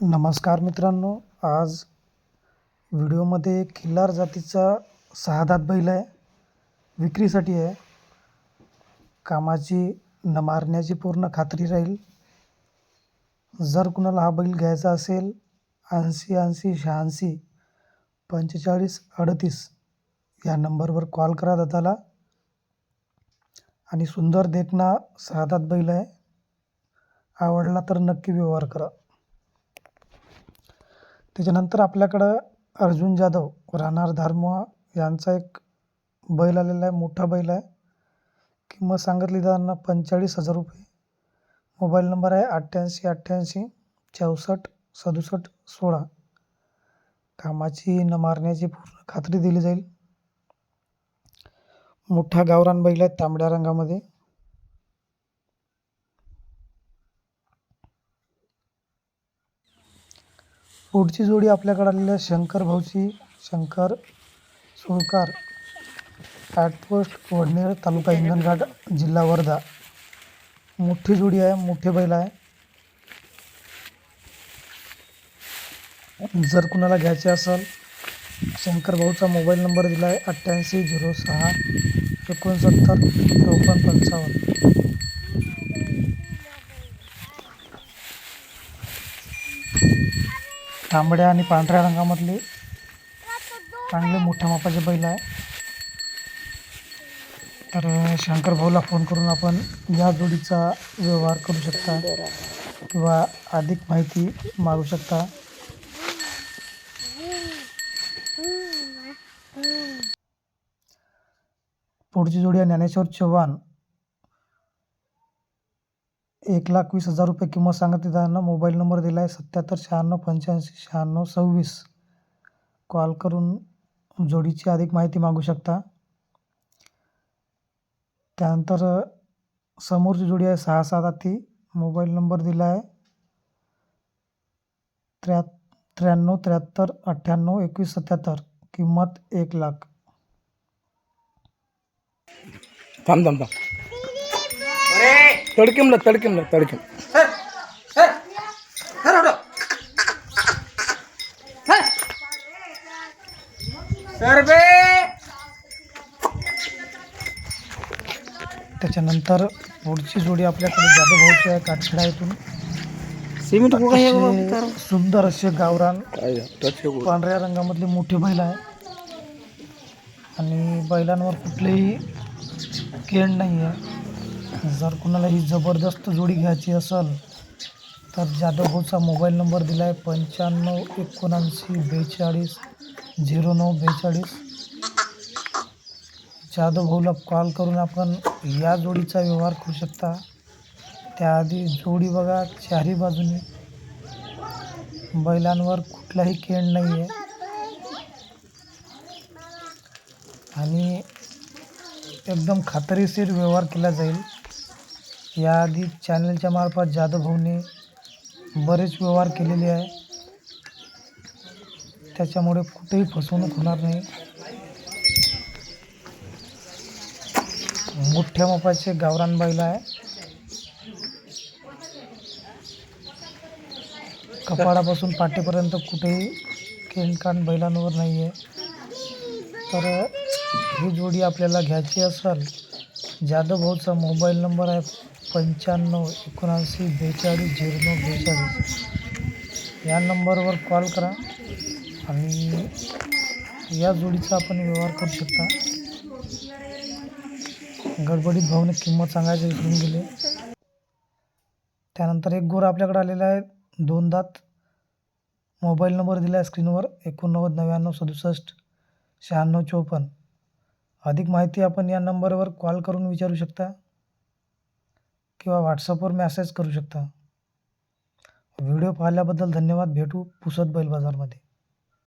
नमस्कार मित्रांनो, आज व्हिडिओमध्ये खिल्लार जातीचा 6 दात बैल आहे, विक्रीसाठी आहे. कामाची न मारण्याची पूर्ण खात्री राहील. जर कुणाला हा बैल घ्यायचा असेल 80 80 86 45 38 या नंबरवर कॉल करा दादाला. आणि सुंदर देखना 6 दात बैल आहे. आवडला तर नक्की व्यवहार करा. त्याच्यानंतर आपल्याकडं अर्जुन जाधव राहणार धारमुआ यांचा एक बैल आलेला आहे, मोठा बैल आहे. किंमत सांगितली त्यांना 45,000 रुपये. मोबाईल नंबर आहे 88 88 64 67 16. कामाची न मारण्याची पूर्ण खात्री दिली जाईल. मोठा गावरान बैल आहे, तांबड्या रंगामध्ये. पुढची जोडी आपल्याकडे आलेली आहे शंकर भाऊची. शंकर सुळकार, ॲटपोस्ट वडनेर, तालुका हिंगणघाट, जिल्हा वर्धा. मोठी जोडी आहे, मोठे बैल आहे. जर कुणाला घ्यायचे असेल, शंकर भाऊचा मोबाईल नंबर दिला आहे 88 06 69 54 55. तांबड्या आणि पांढऱ्या रंगामधले चांगले मोठ्या मापाचे बैल आहे. तर शंकर भाऊला फोन करून आपण या जोडीचा व्यवहार करू शकता किंवा अधिक माहिती मागू शकता. पुढची जोडी आहे ज्ञानेश्वर चव्हाण. 1,20,000 रुपये किंमत सांगितली त्यांना. मोबाईल नंबर दिला आहे 77 96 85 96 26. कॉल करून जोडीची अधिक माहिती मागू शकता. त्यानंतर समोरची जोडी आहे 6 7 दाती. मोबाईल नंबर दिला आहे 93 73 98 21 77. किंमत 1,00,000. थांब तडकीमला त्याच्यानंतर पुढची जोडी आपल्याकडे जाधव भाऊची आहे, काटखेडा येथून. सिमेंट सुंदर असे गावरान पांढऱ्या रंगामधले मोठे बैल आहे. आणि बैलांवर कुठलेही केंड नाही आहे. जर कुणाला ही जबरदस्त जोडी घ्यायची असेल तर जाधव भाऊचा मोबाईल नंबर दिला आहे 95 79 42 09 42. जाधव भाऊला कॉल करून आपण या जोडीचा व्यवहार करू शकता. त्याआधी जोडी बघा, चारही बाजूने बैलांवर कुठलाही केंड नाही आहे. आणि एकदम खात्रीशीर व्यवहार केला जाईल. याआधी चॅनलच्या मार्फत जाधव भाऊने बरेच व्यवहार केलेले आहे, त्याच्यामुळे कुठेही फसवणूक होणार नाही. मोठ्या मापाचे गावरान बैल आहे. कपाळापासून पाठीपर्यंत कुठेही केंडकांड बैलांवर नाही आहे. तर ही जोडी आपल्याला घ्यायची असेल, जाधव भाऊचा मोबाईल नंबर आहे 95 79 42 09 42. या नंबरवर कॉल करा आणि या जोडीचा आपण व्यवहार करू शकता. गडबडीत भाऊने किंमत सांगायची विसरून गेले. त्यानंतर एक गोर आपल्याकडे आलेला आहे, 2 दात. मोबाईल नंबर दिला आहे स्क्रीनवर 89 99 67 96 54. अधिक माहिती आपण या नंबरवर कॉल करून विचारू शकता किंवा व्हॉट्सअपवर मेसेज करू शकता. व्हिडिओ पाहिल्याबद्दल धन्यवाद. भेटू पुसद बैल बाजारमध्ये.